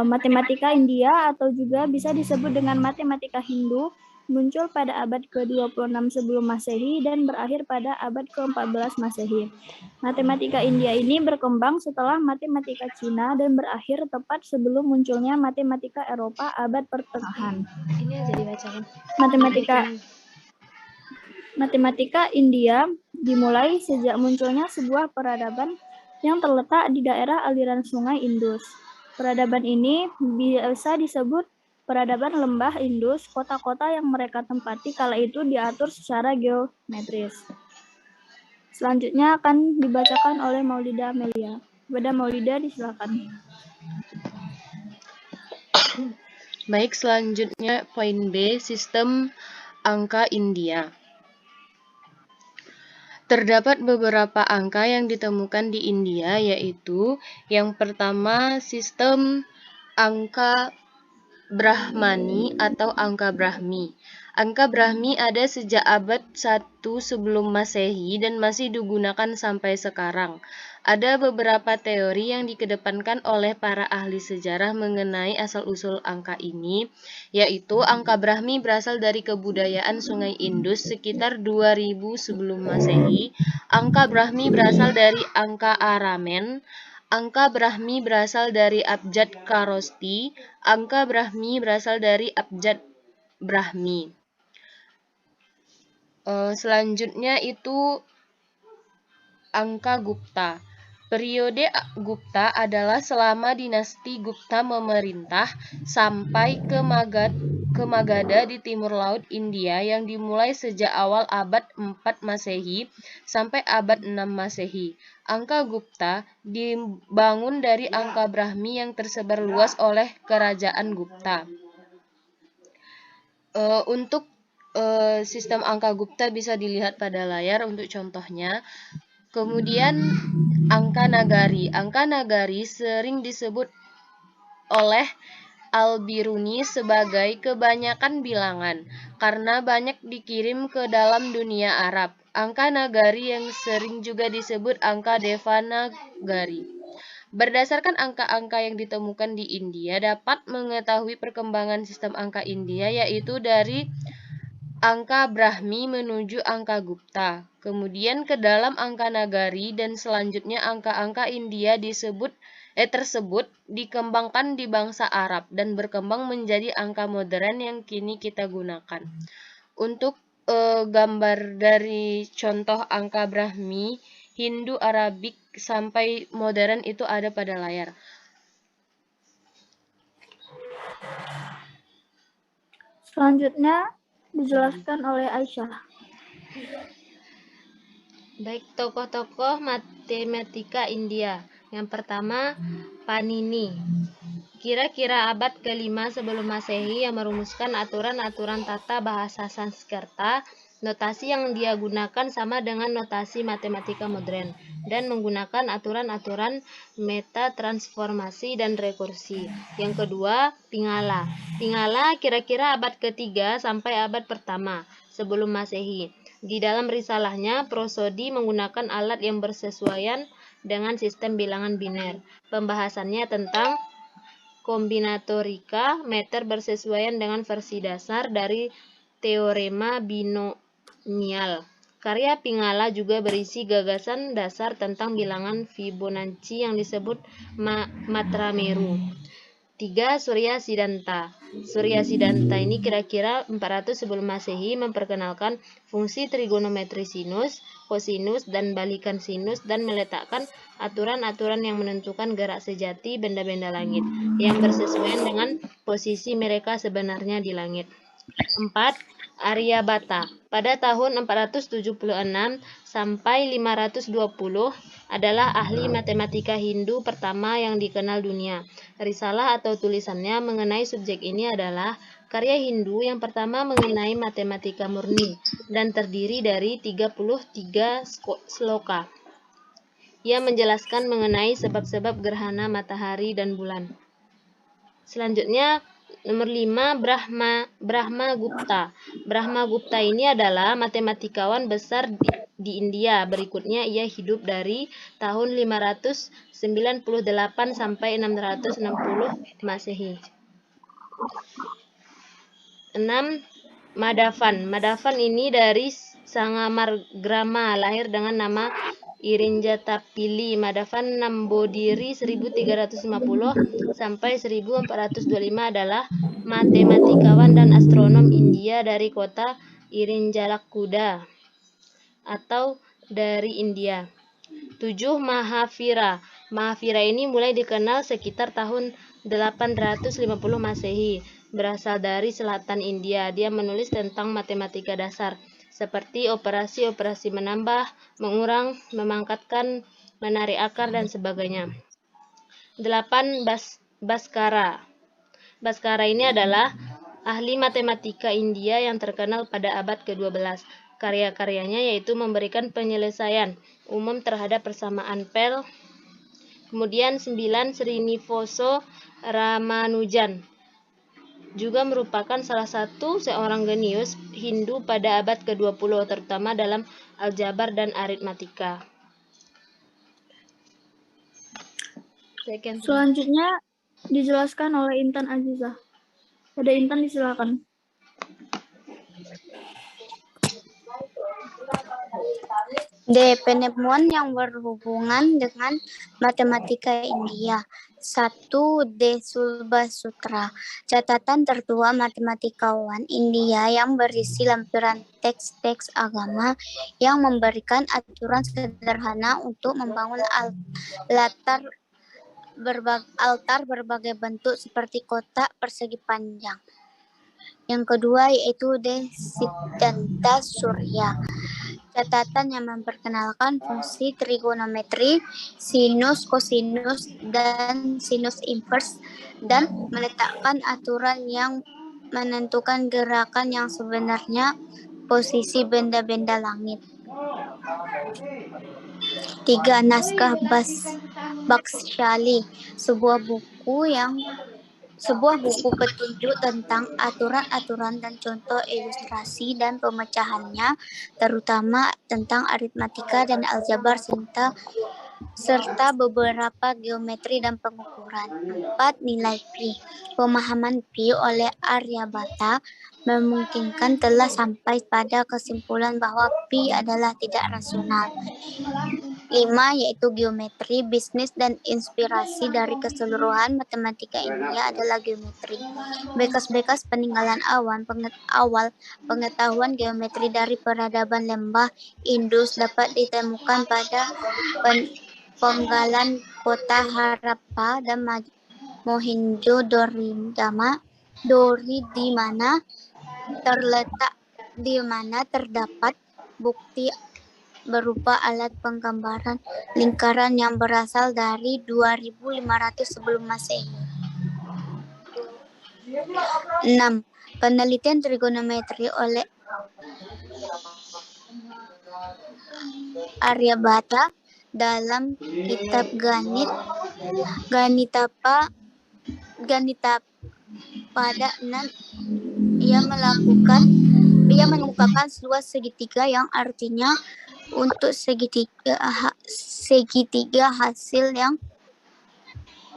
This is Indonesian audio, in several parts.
Matematika India atau juga bisa disebut dengan matematika Hindu muncul pada abad ke-26 sebelum Masehi dan berakhir pada abad ke-14 Masehi. Matematika India ini berkembang setelah matematika Cina dan berakhir tepat sebelum munculnya matematika Eropa abad pertengahan. Ini aja dibacakan. Matematika India dimulai sejak munculnya sebuah peradaban yang terletak di daerah aliran sungai Indus. Peradaban ini biasa disebut peradaban lembah Indus. Kota-kota yang mereka tempati kala itu diatur secara geometris. Selanjutnya akan dibacakan oleh Maulida Melia. Kepada Maulida disilakan. Baik, selanjutnya poin B, sistem angka India. Terdapat beberapa angka yang ditemukan di India, yaitu yang pertama sistem angka Brahmani atau angka Brahmi. Angka Brahmi ada sejak abad 1 sebelum Masehi dan masih digunakan sampai sekarang. Ada beberapa teori yang dikedepankan oleh para ahli sejarah mengenai asal-usul angka ini, yaitu angka Brahmi berasal dari kebudayaan Sungai Indus sekitar 2000 sebelum Masehi. Angka Brahmi berasal dari angka Aramen. Angka Brahmi berasal dari abjad Kharosti. Angka Brahmi berasal dari abjad Brahmi. Selanjutnya itu angka Gupta. Periode Gupta adalah selama dinasti Gupta memerintah sampai ke Magadha di timur laut India yang dimulai sejak awal abad 4 Masehi sampai abad 6 Masehi. Angka Gupta dibangun dari angka Brahmi yang tersebar luas oleh kerajaan Gupta. Untuk sistem angka Gupta bisa dilihat pada layar untuk contohnya. Kemudian angka Nagari. Angka Nagari sering disebut oleh Al-Biruni sebagai kebanyakan bilangan karena banyak dikirim ke dalam dunia Arab. Angka Nagari yang sering juga disebut angka Devanagari. Berdasarkan angka-angka yang ditemukan di India dapat mengetahui perkembangan sistem angka India, yaitu dari angka Brahmi menuju angka Gupta, kemudian ke dalam angka Nagari, dan selanjutnya angka-angka India tersebut dikembangkan di bangsa Arab dan berkembang menjadi angka modern yang kini kita gunakan. Untuk gambar dari contoh angka Brahmi, Hindu, Arabik, sampai modern itu ada pada layar. Selanjutnya dijelaskan oleh Aisyah. Baik, tokoh-tokoh matematika India. Yang pertama, Panini. Kira-kira abad ke-5 sebelum Masehi yang merumuskan aturan-aturan tata bahasa Sanskerta. Notasi yang dia gunakan sama dengan notasi matematika modern dan menggunakan aturan-aturan metatransformasi dan rekursi. Yang kedua, Pingala. Pingala kira-kira abad ke-3 sampai abad pertama sebelum Masehi. Di dalam risalahnya, Prosodi menggunakan alat yang bersesuaian dengan sistem bilangan biner. Pembahasannya tentang kombinatorika meter bersesuaian dengan versi dasar dari teorema binomial. Karya Pingala juga berisi gagasan dasar tentang bilangan Fibonacci yang disebut Matrameru. 3. Surya Siddhanta. Surya Siddhanta ini kira-kira 400 sebelum Masehi memperkenalkan fungsi trigonometri sinus, kosinus, dan balikan sinus dan meletakkan aturan-aturan yang menentukan gerak sejati benda-benda langit yang bersesuaian dengan posisi mereka sebenarnya di langit. 4. Aryabhata. Pada tahun 476 sampai 520 adalah ahli matematika Hindu pertama yang dikenal dunia. Risalah atau tulisannya mengenai subjek ini adalah karya Hindu yang pertama mengenai matematika murni dan terdiri dari 33 sloka. Ia menjelaskan mengenai sebab-sebab gerhana matahari dan bulan. Selanjutnya, Nomor 5, Brahma Gupta. Brahma Gupta ini adalah matematikawan besar di India. Berikutnya ia hidup dari tahun 598 sampai 660 Masehi. 6. Madhavan. Madhavan ini dari Sangamargrama, lahir dengan nama Irinjatapili. Madhavan Nambodiri 1350 sampai 1425 adalah matematikawan dan astronom India dari kota Irinjalakuda atau dari India. 7. Mahavira. Mahavira ini mulai dikenal sekitar tahun 850 Masehi. Berasal dari selatan India. Dia menulis tentang matematika dasar seperti operasi-operasi menambah, mengurang, memangkatkan, menarik akar, dan sebagainya. 8. Bhaskara. Bhaskara ini adalah ahli matematika India yang terkenal pada abad ke-12. Karya-karyanya yaitu memberikan penyelesaian umum terhadap persamaan pel. Kemudian 9. Srinivaso Ramanujan juga merupakan salah satu seorang genius Hindu pada abad ke-20, terutama dalam aljabar dan aritmatika. Selanjutnya dijelaskan oleh Intan Azizah. Ada Intan, disilakan. D. Penemuan yang berhubungan dengan matematika India. 1. D. Sulbasutra, catatan tertua matematikawan India yang berisi lampiran teks-teks agama yang memberikan aturan sederhana untuk membangun altar berbagai bentuk seperti kotak persegi panjang. Yang kedua yaitu D. Siddhanta Surya, catatan yang memperkenalkan fungsi trigonometri, sinus, kosinus, dan sinus inverse, dan meletakkan aturan yang menentukan gerakan yang sebenarnya posisi benda-benda langit. 3. Naskah Bakshali, sebuah buku petunjuk tentang aturan-aturan dan contoh ilustrasi dan pemecahannya, terutama tentang aritmatika dan aljabar serta beberapa geometri dan pengukuran. 4. Nilai Pi. Pemahaman Pi oleh Aryabhata memungkinkan telah sampai pada kesimpulan bahwa Pi adalah tidak rasional. 5. Yaitu geometri, bisnis, dan inspirasi dari keseluruhan matematika India adalah geometri. Bekas-bekas peninggalan awal pengetahuan geometri dari peradaban lembah Indus dapat ditemukan pada penggalan kota Harappa dan Mohenjo-daro di mana terdapat bukti berupa alat penggambaran lingkaran yang berasal dari 2500 sebelum Masehi. 6. Penelitian trigonometri oleh Aryabhata dalam kitab Ganita pada 6. Ia mengemukakan luas segitiga yang artinya untuk segitiga hasil yang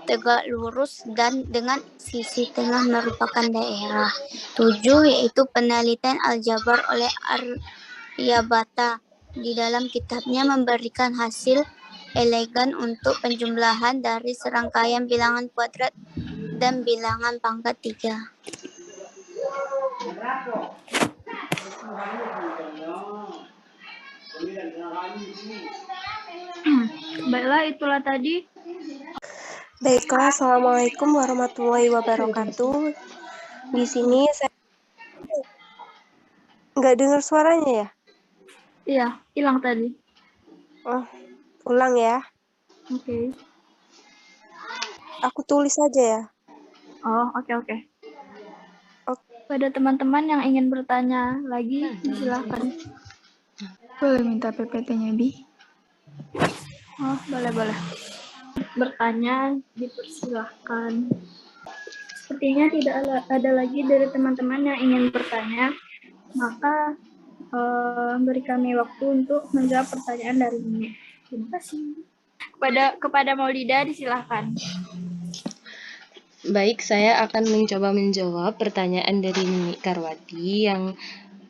tegak lurus dan dengan sisi tengah merupakan daerah. 7. Yaitu penelitian aljabar oleh Aryabhata di dalam kitabnya memberikan hasil elegan untuk penjumlahan dari serangkaian bilangan kuadrat dan bilangan pangkat 3. Baiklah, itulah tadi. Baiklah, Assalamualaikum warahmatullahi wabarakatuh. Di sini saya nggak dengar suaranya ya? Iya, hilang tadi. Oh, ulang ya. Oke. Aku tulis aja ya. Oh, oke. Pada teman-teman yang ingin bertanya lagi, silakan. Boleh minta PPT-nya, Bi? Oh, boleh. Bertanya, dipersilahkan. Sepertinya tidak ada lagi dari teman-teman yang ingin bertanya, maka beri kami waktu untuk menjawab pertanyaan dari ini. Terima kasih. Kepada Maulida disilahkan. Baik, saya akan mencoba menjawab pertanyaan dari Nini Karwati yang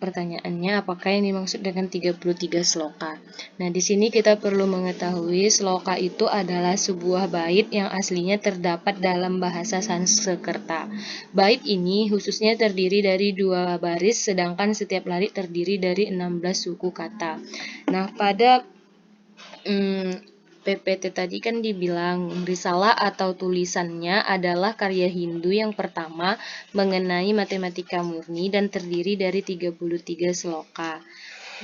pertanyaannya apakah yang dimaksud dengan 33 sloka. Nah, di sini kita perlu mengetahui sloka itu adalah sebuah bait yang aslinya terdapat dalam bahasa Sanskerta. Bait ini khususnya terdiri dari 2 baris, sedangkan setiap larik terdiri dari 16 suku kata. Nah, pada PPT tadi kan dibilang risalah atau tulisannya adalah karya Hindu yang pertama mengenai matematika murni dan terdiri dari 33 sloka.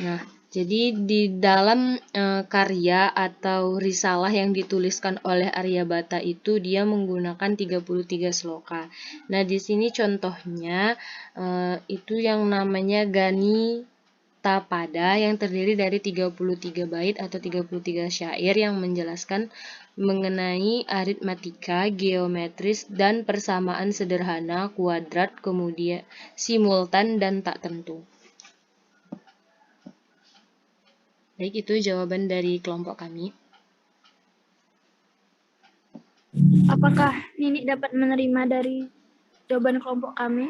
Nah, jadi di dalam karya atau risalah yang dituliskan oleh Aryabhata itu dia menggunakan 33 sloka. Nah, di sini contohnya itu yang namanya Gani Tapada yang terdiri dari 33 bait atau 33 syair yang menjelaskan mengenai aritmatika, geometris, dan persamaan sederhana, kuadrat, kemudian simultan, dan tak tentu. Baik, itu jawaban dari kelompok kami. Apakah Nini dapat menerima dari jawaban kelompok kami?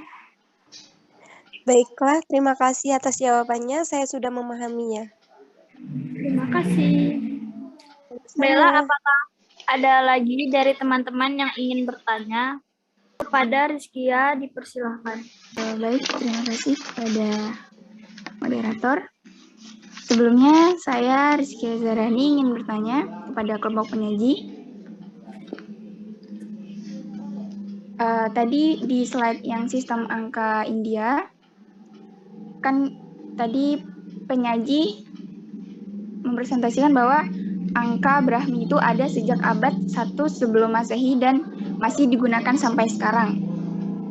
Baiklah, terima kasih atas jawabannya. Saya sudah memahaminya. Terima kasih. Bella, apakah ada lagi dari teman-teman yang ingin bertanya? Kepada Rizkia dipersilahkan. Baik, terima kasih kepada moderator. Sebelumnya, saya Rizkia Zarani ingin bertanya kepada kelompok penyaji. Tadi di slide yang sistem angka India, kan tadi penyaji mempresentasikan bahwa angka Brahmi itu ada sejak abad 1 sebelum Masehi dan masih digunakan sampai sekarang.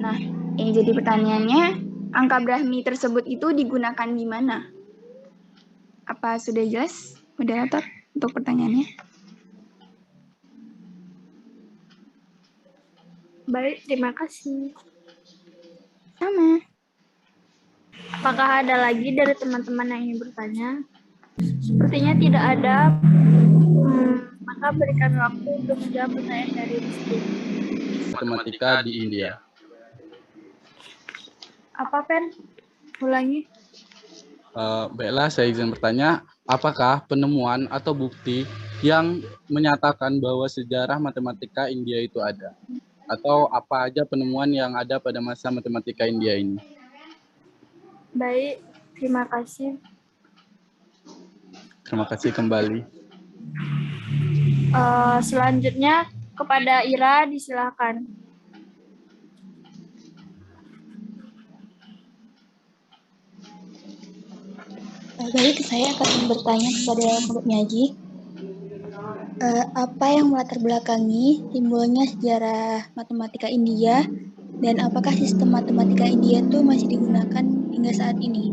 Nah, yang jadi pertanyaannya, angka Brahmi tersebut itu digunakan di mana? Apa sudah jelas, moderator, untuk pertanyaannya? Baik, terima kasih. Sama. Apakah ada lagi dari teman-teman yang ingin bertanya? Sepertinya tidak ada. Maka berikan waktu untuk menjawab pertanyaan dari Rizky. Matematika di India. Apa, Pen? Ulangi. Baiklah, saya izin bertanya, apakah penemuan atau bukti yang menyatakan bahwa sejarah matematika India itu ada? Atau apa aja penemuan yang ada pada masa matematika India ini? Baik, terima kasih. Terima kasih kembali. Selanjutnya kepada Ira disilakan. Baik, saya akan bertanya kepada kelompok penyaji. Apa yang melatar belakangi timbulnya sejarah matematika India dan apakah sistem matematika India itu masih digunakan hingga saat ini?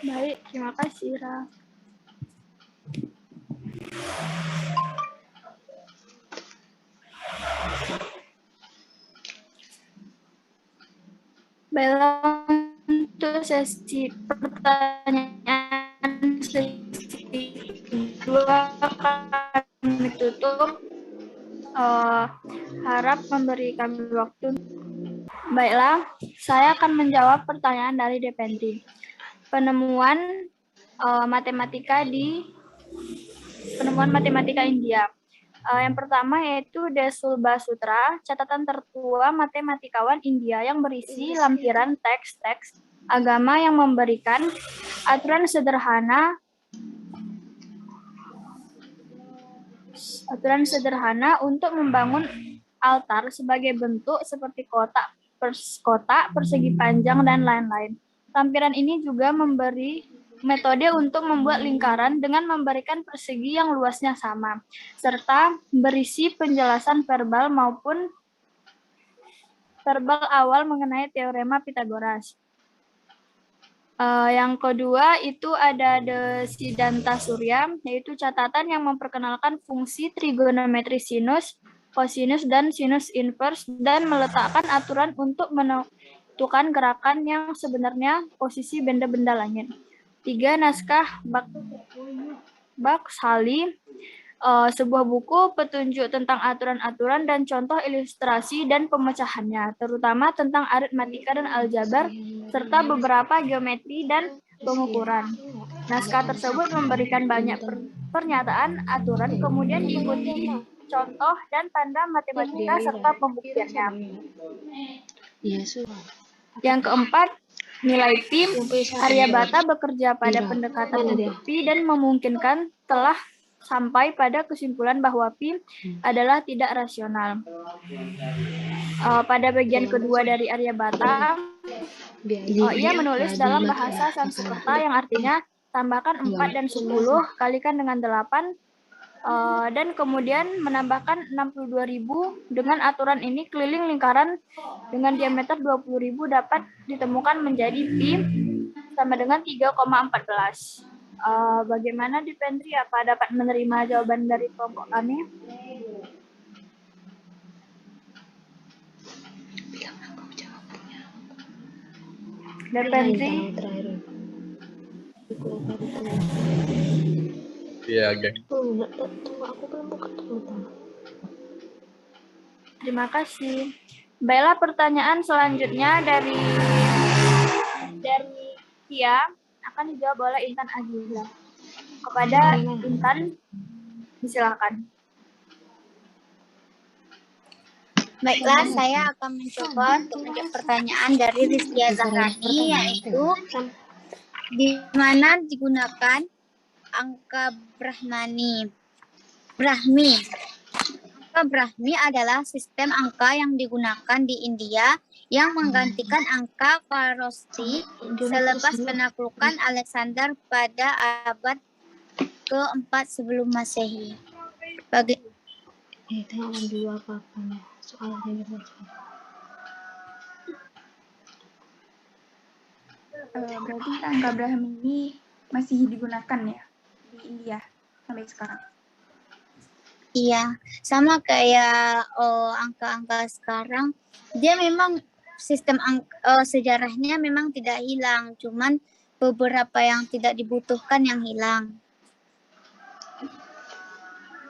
Baik, terima kasih, Ira. Baiklah, untuk sesi pertanyaan sesi kedua kami tutup. Harap memberi kami waktu. Baiklah, saya akan menjawab pertanyaan dari Dependri. Penemuan matematika India. Yang pertama yaitu Desulba Sutra, catatan tertua matematikawan India yang berisi lampiran teks-teks agama yang memberikan aturan sederhana untuk membangun altar sebagai bentuk seperti kotak, persegi panjang, dan lain-lain. Lampiran ini juga memberi metode untuk membuat lingkaran dengan memberikan persegi yang luasnya sama, serta berisi penjelasan verbal maupun verbal awal mengenai teorema Pythagoras. Yang kedua itu ada The Siddhanta Surya, yaitu catatan yang memperkenalkan fungsi trigonometri sinus, kosinus, dan sinus inverse, dan meletakkan aturan untuk menentukan gerakan yang sebenarnya posisi benda-benda langit. 3. Naskah Bakhshali, sebuah buku petunjuk tentang aturan-aturan dan contoh ilustrasi dan pemecahannya, terutama tentang aritmatika dan aljabar, serta beberapa geometri dan pengukuran. Naskah tersebut memberikan banyak pernyataan aturan, kemudian diikuti contoh dan tanda matematika serta pembuktiannya. Yang keempat, nilai pi. Aryabhata bekerja pada pendekatan untuk pi dan memungkinkan telah sampai pada kesimpulan bahwa pi adalah tidak rasional. Pada bagian kedua dari Aryabhata, ia menulis dalam bahasa Sanskerta yang artinya tambahkan 4 dan 10 kalikan dengan 8, dan kemudian menambahkan 62.000. Dengan aturan ini, keliling lingkaran dengan diameter 20.000 dapat ditemukan menjadi pi sama dengan 3,14. Bagaimana Dipendri? Apa dapat menerima jawaban dari kelompok kami? Dipendri? Iya, geng. Terima kasih. Baiklah, pertanyaan selanjutnya dari Tia akan dijawab oleh Intan Aziza. Kepada Intan, silakan. Baiklah, saya akan mencoba untuk menjawab pertanyaan dari Rizkia Zahrani, yaitu di mana digunakan angka Brahmi. Angka Brahmi adalah sistem angka yang digunakan di India yang menggantikan angka Kharosthi selepas penaklukan Alexander pada abad ke-4 sebelum Masehi. Tengok dulu apa-apanya. Soalnya Berarti angka Brahmi ini masih digunakan ya di India sampai sekarang? Iya, sama kayak angka-angka sekarang, dia memang sistem sejarahnya memang tidak hilang, cuman beberapa yang tidak dibutuhkan yang hilang.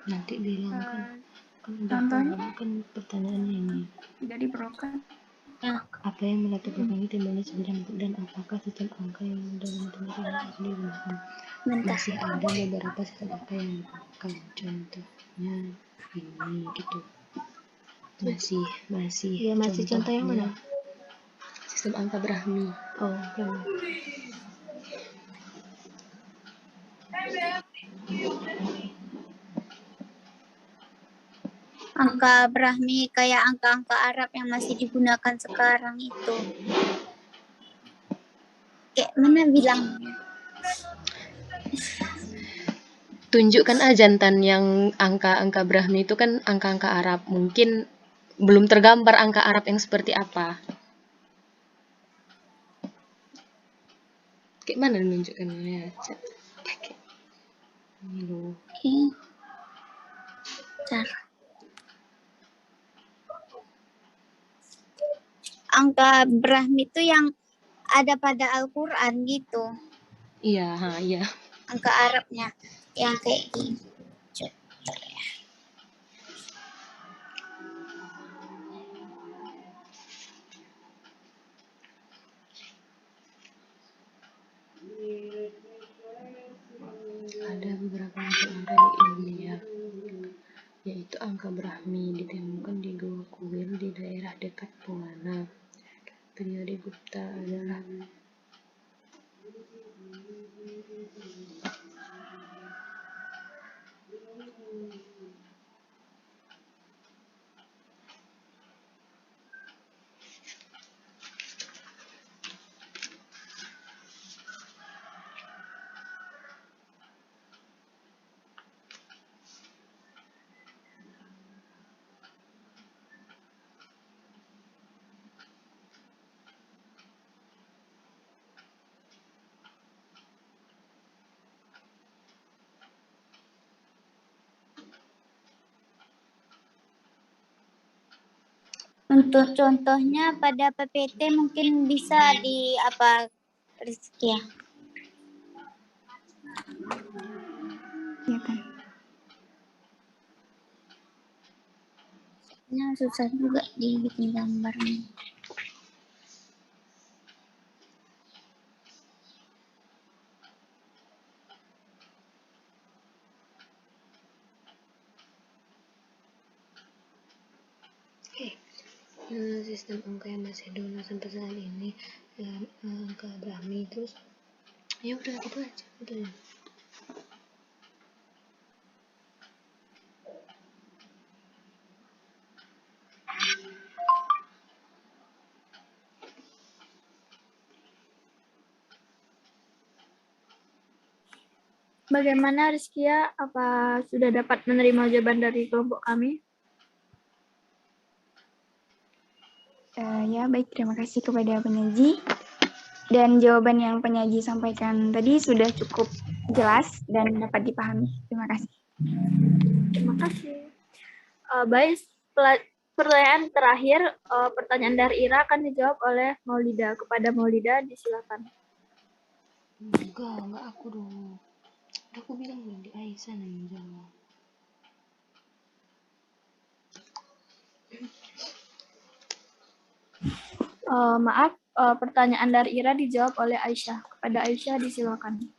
nanti bilang kan Contohnya kan pertanyaannya ini. tidak diperlukan. Apa yang melatar belakangi timbulnya sebuah bentuk dan apakah sistem angka yang dalam matematika digunakan? Masih ada beberapa sistem angka yang dipakai, contohnya ini gitu. Masih. Ya, masih contoh yang mana? Sistem angka Brahmi. Oh, Brahmi. Angka Brahmi kayak angka-angka Arab yang masih digunakan sekarang itu. Kayak mana bilangnya? Tunjukkan jantan yang angka-angka Brahmi itu kan angka-angka Arab. Mungkin belum tergambar angka Arab yang seperti apa. Kayak mana menunjukkannya? Ini loh. Angka Brahmi itu yang ada pada Al-Quran gitu. Iya, iya. Angka Arabnya yang kayak gini. Ada beberapa angka di India, yaitu angka Brahmi ditemukan di Gua Kuil di daerah dekat Purana. Periode Gupta adalah Untuk contohnya pada PPT mungkin bisa di apa Rizky ya? Ya kan? Nah, susah juga dibikin gambarnya. Sistem angka yang masih dulu sampai saat ini dan angka Brahmi, terus ya udah gitu aja gitu ya. Bagaimana Rizkia? Apa sudah dapat menerima jawaban dari kelompok kami? Ya, baik. Terima kasih kepada penyaji. Dan jawaban yang penyaji sampaikan tadi sudah cukup jelas dan dapat dipahami. Terima kasih. Terima kasih. Baik, pertanyaan terakhir, pertanyaan dari Ira akan dijawab oleh Maulida. Kepada Maulida, disilakan. Enggak aku dong. Udah aku bilang belum di Aisyah yang jawab. Maaf, pertanyaan dari Ira dijawab oleh Aisyah. Kepada Aisyah, disilakan.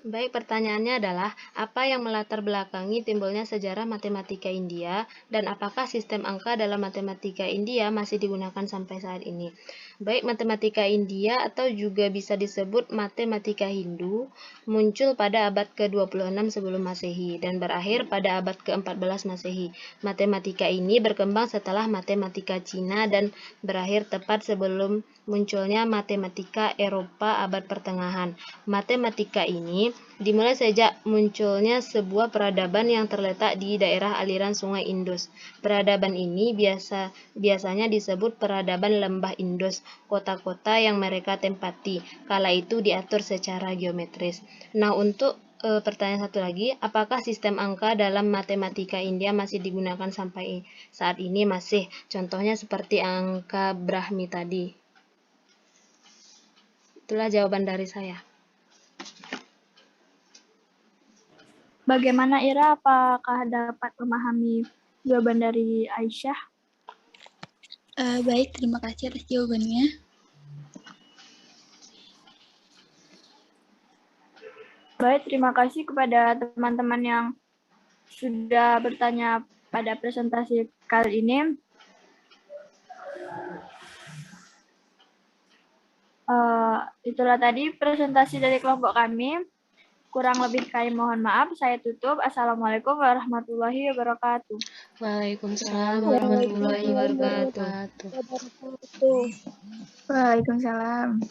Baik, pertanyaannya adalah apa yang melatar belakangi timbulnya sejarah matematika India dan apakah sistem angka dalam matematika India masih digunakan sampai saat ini. Baik, matematika India atau juga bisa disebut matematika Hindu muncul pada abad ke-26 sebelum Masehi dan berakhir pada abad ke-14 Masehi. Matematika ini berkembang setelah matematika Cina dan berakhir tepat sebelum munculnya matematika Eropa abad pertengahan. Matematika ini dimulai sejak munculnya sebuah peradaban yang terletak di daerah aliran sungai Indus. Peradaban ini biasanya disebut peradaban lembah Indus. Kota-kota yang mereka tempati kala itu diatur secara geometris. Nah, untuk pertanyaan satu lagi, apakah sistem angka dalam matematika India masih digunakan sampai saat ini? Masih. Contohnya seperti angka Brahmi tadi. Itulah jawaban dari saya. Bagaimana Ira, apakah dapat memahami jawaban dari Aisyah? Baik, terima kasih atas jawabannya. Baik, terima kasih kepada teman-teman yang sudah bertanya pada presentasi kali ini. Itulah tadi presentasi dari kelompok kami. Kurang lebih kami mohon maaf. Saya tutup. Assalamualaikum warahmatullahi wabarakatuh. Waalaikumsalam warahmatullahi wabarakatuh. Waalaikumsalam.